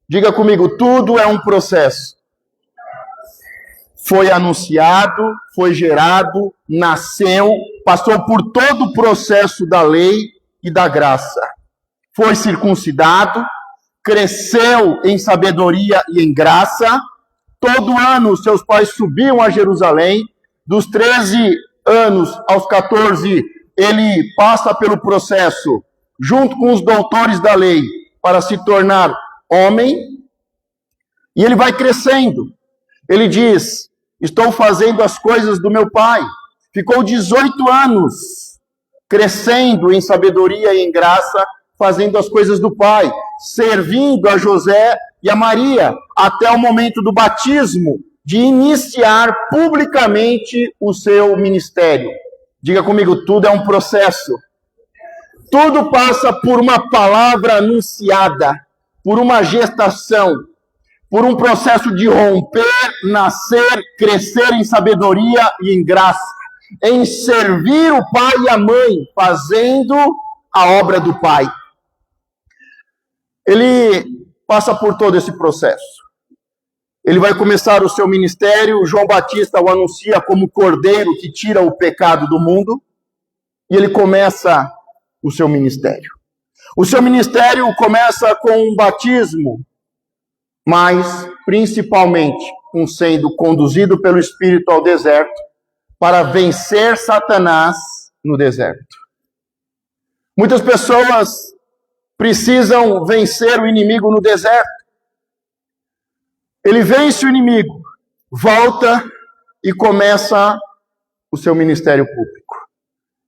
Diga comigo, tudo é um processo. Foi anunciado, foi gerado, nasceu, passou por todo o processo da lei e da graça. Foi circuncidado, cresceu em sabedoria e em graça. Todo ano seus pais subiam a Jerusalém. Dos 13 anos aos 14, ele passa pelo processo, junto com os doutores da lei, para se tornar homem. E ele vai crescendo. Ele diz, estou fazendo as coisas do meu pai. Ficou 18 anos crescendo em sabedoria e em graça, fazendo as coisas do pai, servindo a José e a Maria, até o momento do batismo, de iniciar publicamente o seu ministério. Diga comigo, tudo é um processo. Tudo passa por uma palavra anunciada, por uma gestação, por um processo de romper, nascer, crescer em sabedoria e em graça, em servir o pai e a mãe, fazendo a obra do pai. Ele passa por todo esse processo. Ele vai começar o seu ministério, João Batista o anuncia como cordeiro que tira o pecado do mundo, e ele começa o seu ministério. O seu ministério começa com um batismo, mas principalmente com sendo conduzido pelo Espírito ao deserto para vencer Satanás no deserto. Muitas pessoas precisam vencer o inimigo no deserto. Ele vence o inimigo, volta e começa o seu ministério público.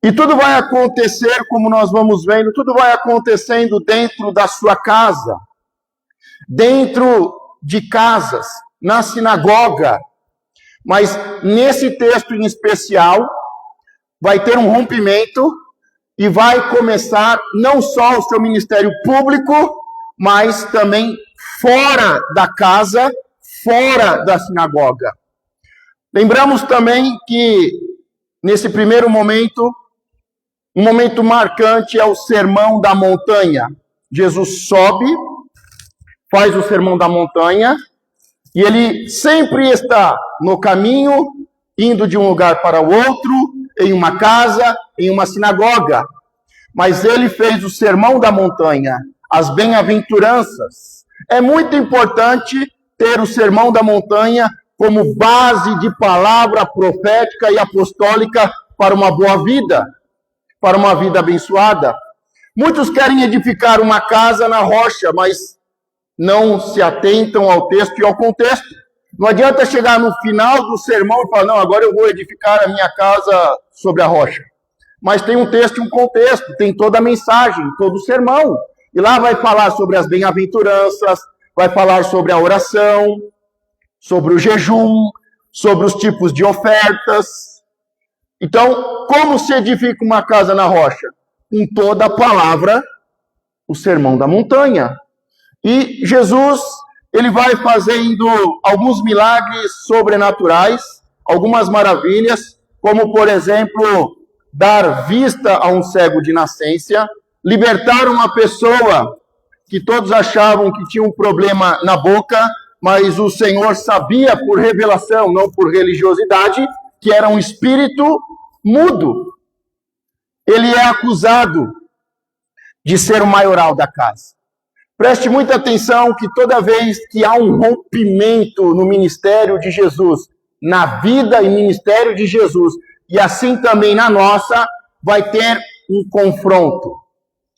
E tudo vai acontecer, como nós vamos vendo, tudo vai acontecendo dentro da sua casa, dentro de casas, na sinagoga. Mas nesse texto em especial, vai ter um rompimento e vai começar não só o seu ministério público, mas também fora da casa, fora da sinagoga. Lembramos também que nesse primeiro momento, um momento marcante é o Sermão da Montanha. Jesus sobe, faz o Sermão da Montanha, e ele sempre está no caminho, indo de um lugar para o outro, em uma casa, em uma sinagoga. Mas ele fez o Sermão da Montanha, as bem-aventuranças. É muito importante ter o Sermão da Montanha como base de palavra profética e apostólica para uma boa vida, para uma vida abençoada. Muitos querem edificar uma casa na rocha, mas não se atentam ao texto e ao contexto. Não adianta chegar no final do sermão e falar, não, agora eu vou edificar a minha casa sobre a rocha. Mas tem um texto e um contexto, tem toda a mensagem, todo o sermão. E lá vai falar sobre as bem-aventuranças, vai falar sobre a oração, sobre o jejum, sobre os tipos de ofertas. Então, como se edifica uma casa na rocha? Com toda a palavra, o Sermão da Montanha. E Jesus, ele vai fazendo alguns milagres sobrenaturais, algumas maravilhas, como, por exemplo, dar vista a um cego de nascença, libertar uma pessoa que todos achavam que tinha um problema na boca, mas o Senhor sabia por revelação, não por religiosidade, que era um espírito mudo. Ele é acusado de ser o maioral da casa. Preste muita atenção que toda vez que há um rompimento no ministério de Jesus, na vida e ministério de Jesus, e assim também na nossa, vai ter um confronto.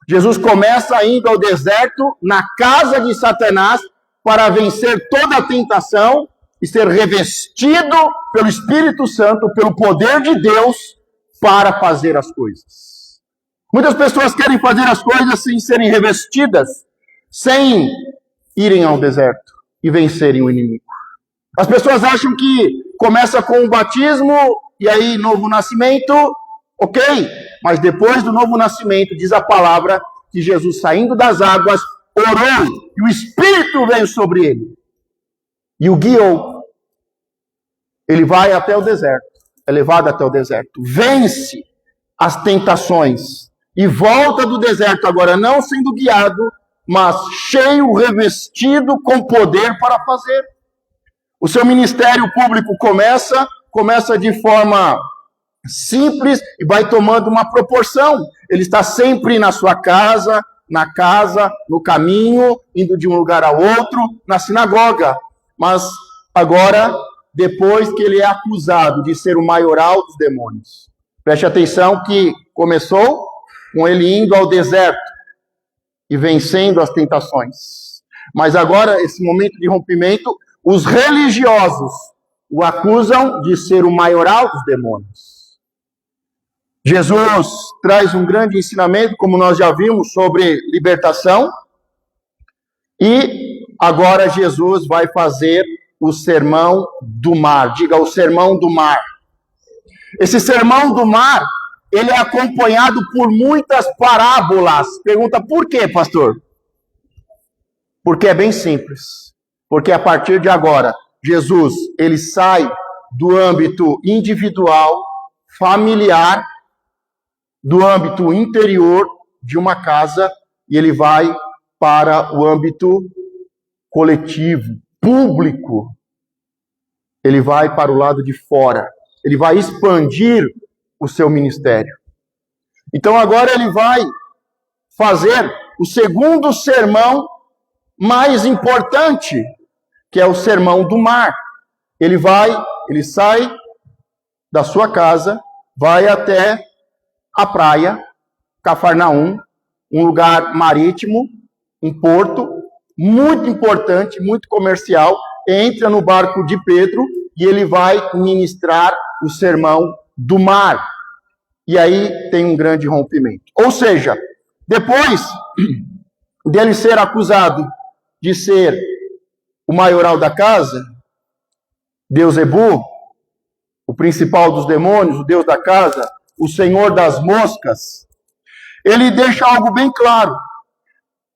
Jesus começa indo ao deserto, na casa de Satanás, para vencer toda a tentação e ser revestido pelo Espírito Santo, pelo poder de Deus, para fazer as coisas. Muitas pessoas querem fazer as coisas sem serem revestidas, sem irem ao deserto e vencerem o inimigo. As pessoas acham que começa com o batismo e aí novo nascimento, ok, mas depois do novo nascimento, diz a palavra que Jesus, saindo das águas, orou e o Espírito veio sobre ele e o guiou. Ele vai até o deserto, é levado até o deserto, vence as tentações e volta do deserto agora não sendo guiado, mas cheio, revestido com poder para fazer. O seu ministério público começa de forma simples e vai tomando uma proporção. Ele está sempre na sua casa, no caminho, indo de um lugar a outro, na sinagoga. Mas agora, depois que ele é acusado de ser o maioral dos demônios, preste atenção que começou com ele indo ao deserto e vencendo as tentações. Mas agora, esse momento de rompimento, os religiosos o acusam de ser o maioral dos demônios. Jesus traz um grande ensinamento, como nós já vimos, sobre libertação. E agora Jesus vai fazer o sermão do mar. Diga, o sermão do mar. Esse sermão do mar, ele é acompanhado por muitas parábolas. Pergunta, por quê, pastor? Porque é bem simples. Porque a partir de agora, Jesus, ele sai do âmbito individual, familiar, do âmbito interior de uma casa, e ele vai para o âmbito coletivo, público. Ele vai para o lado de fora. Ele vai expandir o seu ministério. Então agora ele vai fazer o segundo sermão mais importante, que é o sermão do mar. Ele sai da sua casa, vai até a praia, Cafarnaum, um lugar marítimo, um porto, muito importante, muito comercial, entra no barco de Pedro e ele vai ministrar o sermão do mar. E aí tem um grande rompimento. Ou seja, depois dele ser acusado de ser o maioral da casa, Beuzebu, o principal dos demônios, o Deus da casa, o Senhor das moscas, ele deixa algo bem claro.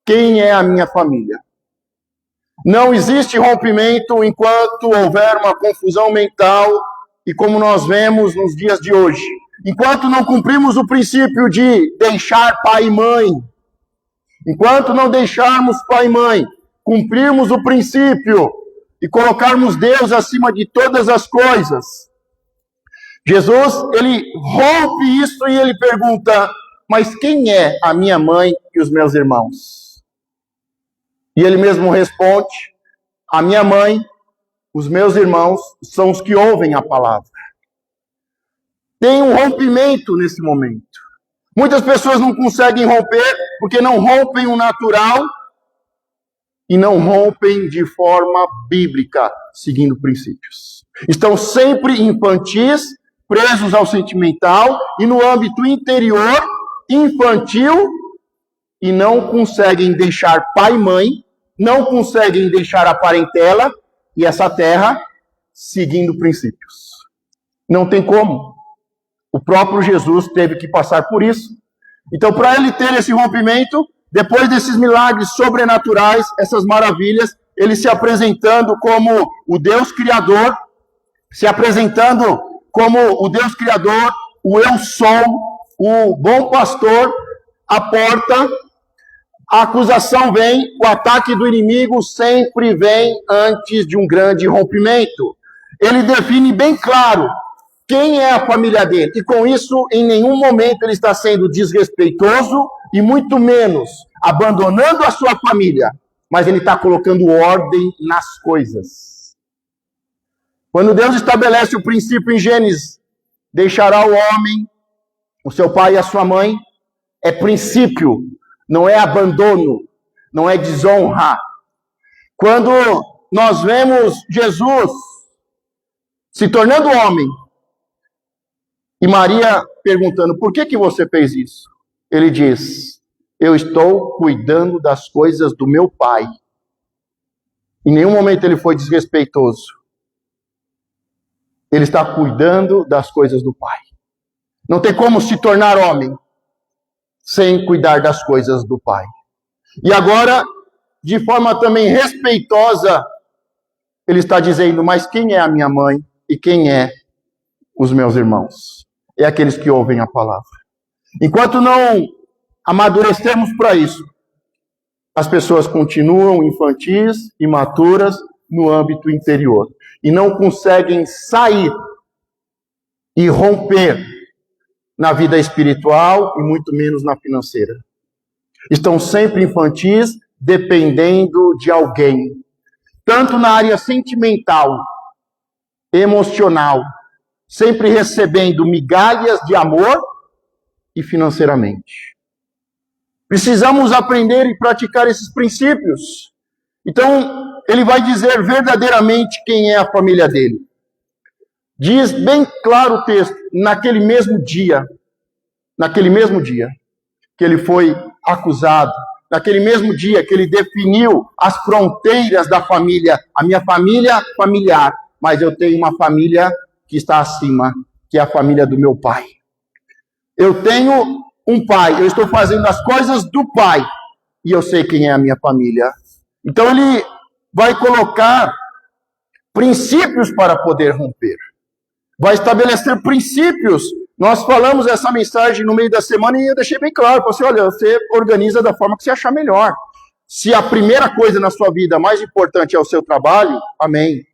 Quem é a minha família? Não existe rompimento enquanto houver uma confusão mental, e como nós vemos nos dias de hoje, enquanto não cumprimos o princípio de deixar pai e mãe, enquanto não deixarmos pai e mãe, cumprirmos o princípio e colocarmos Deus acima de todas as coisas, Jesus, ele rompe isso e ele pergunta, mas quem é a minha mãe e os meus irmãos? E ele mesmo responde, a minha mãe, os meus irmãos, são os que ouvem a palavra. Tem um rompimento nesse momento. Muitas pessoas não conseguem romper porque não rompem o natural e não rompem de forma bíblica, seguindo princípios. Estão sempre infantis, presos ao sentimental e no âmbito interior, infantil, e não conseguem deixar pai e mãe, não conseguem deixar a parentela e essa terra seguindo princípios. Não tem como. O próprio Jesus teve que passar por isso. Então, para ele ter esse rompimento, depois desses milagres sobrenaturais, essas maravilhas, ele se apresentando como o Deus Criador, se apresentando como o Deus Criador, o Eu Sou, o Bom Pastor, a porta, a acusação vem, o ataque do inimigo sempre vem antes de um grande rompimento. Ele define bem claro quem é a família dele, e com isso, em nenhum momento ele está sendo desrespeitoso, e muito menos abandonando a sua família, mas ele está colocando ordem nas coisas. Quando Deus estabelece o princípio em Gênesis, deixará o homem, o seu pai e a sua mãe, é princípio, não é abandono, não é desonra. Quando nós vemos Jesus se tornando homem, e Maria perguntando, por que você fez isso? Ele diz, eu estou cuidando das coisas do meu pai. Em nenhum momento ele foi desrespeitoso. Ele está cuidando das coisas do pai. Não tem como se tornar homem sem cuidar das coisas do pai. E agora, de forma também respeitosa, ele está dizendo, mas quem é a minha mãe e quem é os meus irmãos? É aqueles que ouvem a palavra. Enquanto não amadurecemos para isso, as pessoas continuam infantis, imaturas no âmbito interior e não conseguem sair e romper na vida espiritual e muito menos na financeira. Estão sempre infantis, dependendo de alguém, tanto na área sentimental, emocional, sempre recebendo migalhas de amor e financeiramente. Precisamos aprender e praticar esses princípios. Então, ele vai dizer verdadeiramente quem é a família dele. Diz bem claro o texto, naquele mesmo dia que ele foi acusado, naquele mesmo dia que ele definiu as fronteiras da família, a minha família familiar, mas eu tenho uma família que está acima, que é a família do meu pai. Eu tenho um pai, eu estou fazendo as coisas do pai, e eu sei quem é a minha família. Então ele vai colocar princípios para poder romper. Vai estabelecer princípios. Nós falamos essa mensagem no meio da semana e eu deixei bem claro. Você, olha, você organiza da forma que você achar melhor. Se a primeira coisa na sua vida mais importante é o seu trabalho, amém.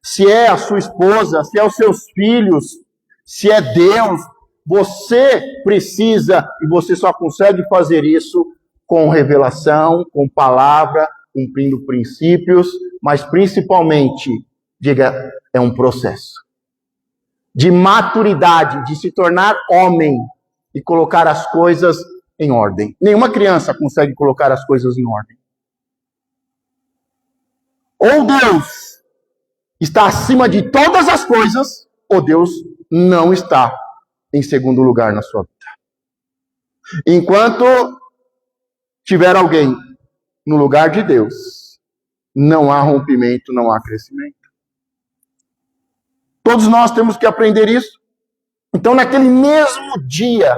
Se é a sua esposa, se é os seus filhos, se é Deus, você precisa e você só consegue fazer isso com revelação, com palavra, cumprindo princípios, mas principalmente, diga, é um processo de maturidade, de se tornar homem e colocar as coisas em ordem. Nenhuma criança consegue colocar as coisas em ordem. Ou Deus está acima de todas as coisas, ou Deus não está em segundo lugar na sua vida. Enquanto tiver alguém no lugar de Deus, não há rompimento, não há crescimento. Todos nós temos que aprender isso. Então, naquele mesmo dia,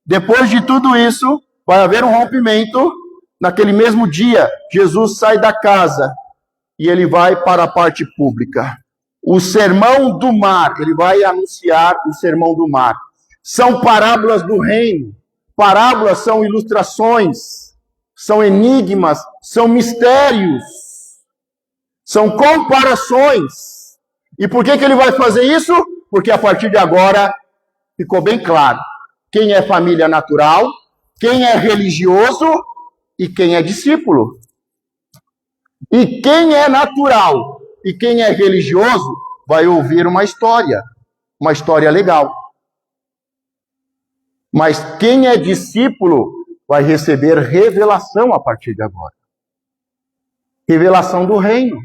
depois de tudo isso, vai haver um rompimento. Naquele mesmo dia, Jesus sai da casa e ele vai para a parte pública. O Sermão do Mar, ele vai anunciar o Sermão do Mar. São parábolas do reino. Parábolas são ilustrações, são enigmas, são mistérios, são comparações. E por que ele vai fazer isso? Porque a partir de agora ficou bem claro quem é família natural, quem é religioso e quem é discípulo. E quem é natural e quem é religioso vai ouvir uma história legal. Mas quem é discípulo vai receber revelação a partir de agora. Revelação do reino.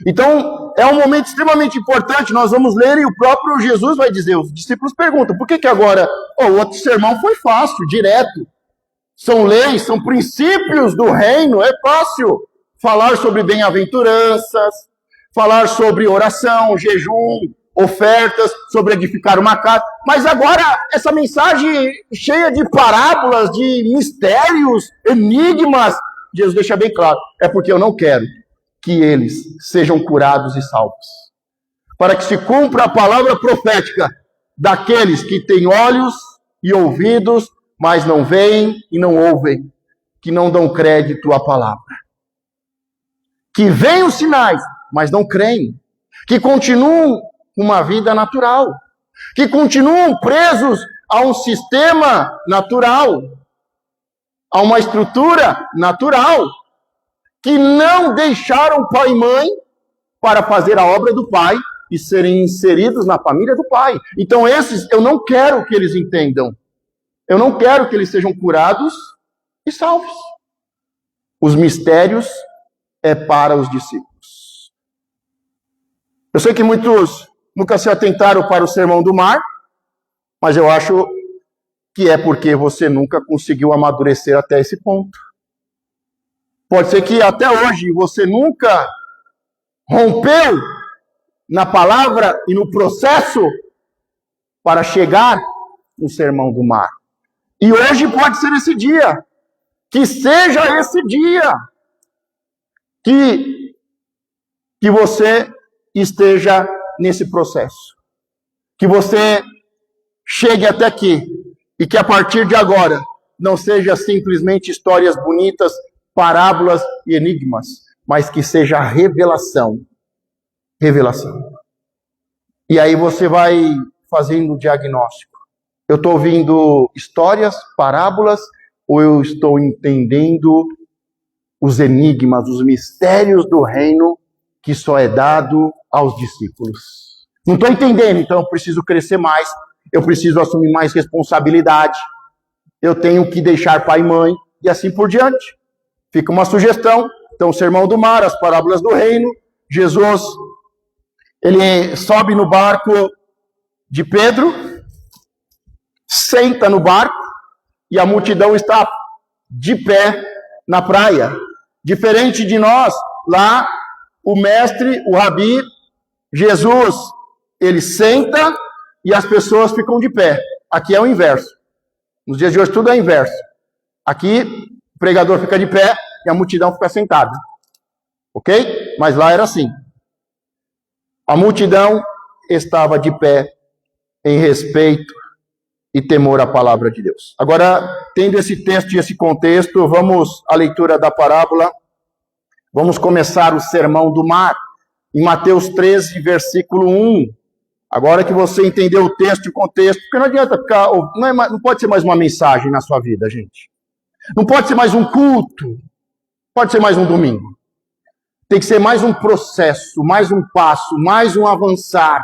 Então, é um momento extremamente importante, nós vamos ler e o próprio Jesus vai dizer, os discípulos perguntam, por que agora, o outro sermão foi fácil, direto, são leis, são princípios do reino, é fácil falar sobre bem-aventuranças, falar sobre oração, jejum, ofertas, sobre edificar uma casa, mas agora essa mensagem cheia de parábolas, de mistérios, enigmas, Jesus deixa bem claro, é porque eu não quero que eles sejam curados e salvos. Para que se cumpra a palavra profética daqueles que têm olhos e ouvidos, mas não veem e não ouvem, que não dão crédito à palavra. Que veem os sinais, mas não creem. Que continuam com uma vida natural. Que continuam presos a um sistema natural, a uma estrutura natural. Que não deixaram pai e mãe para fazer a obra do pai e serem inseridos na família do pai. Então esses, eu não quero que eles entendam. Eu não quero que eles sejam curados e salvos. Os mistérios é para os discípulos. Eu sei que muitos nunca se atentaram para o Sermão do Mar, mas eu acho que é porque você nunca conseguiu amadurecer até esse ponto. Pode ser que até hoje você nunca rompeu na palavra e no processo para chegar no Sermão do Mar. E hoje pode ser esse dia. Que seja esse dia que você esteja nesse processo. Que você chegue até aqui e que a partir de agora não seja simplesmente histórias bonitas parábolas e enigmas, mas que seja revelação. Revelação. E aí você vai fazendo o diagnóstico. Eu estou ouvindo histórias, parábolas, ou eu estou entendendo os enigmas, os mistérios do reino que só é dado aos discípulos? Não estou entendendo, então eu preciso crescer mais, eu preciso assumir mais responsabilidade, eu tenho que deixar pai e mãe, e assim por diante. Fica uma sugestão. Então, o Sermão do Mar, as parábolas do reino, Jesus, ele sobe no barco de Pedro, senta no barco, e a multidão está de pé na praia. Diferente de nós, lá, o mestre, o rabi, Jesus, ele senta e as pessoas ficam de pé. Aqui é o inverso. Nos dias de hoje tudo é inverso. Aqui, o pregador fica de pé e a multidão fica sentada. Ok? Mas lá era assim. A multidão estava de pé em respeito e temor à palavra de Deus. Agora, tendo esse texto e esse contexto, vamos à leitura da parábola. Vamos começar o Sermão do Mar, em Mateus 13, versículo 1. Agora que você entendeu o texto e o contexto, porque não adianta ficar... Não pode ser mais uma mensagem na sua vida, gente. Não pode ser mais um culto. Pode ser mais um domingo. Tem que ser mais um processo, mais um passo, mais um avançar.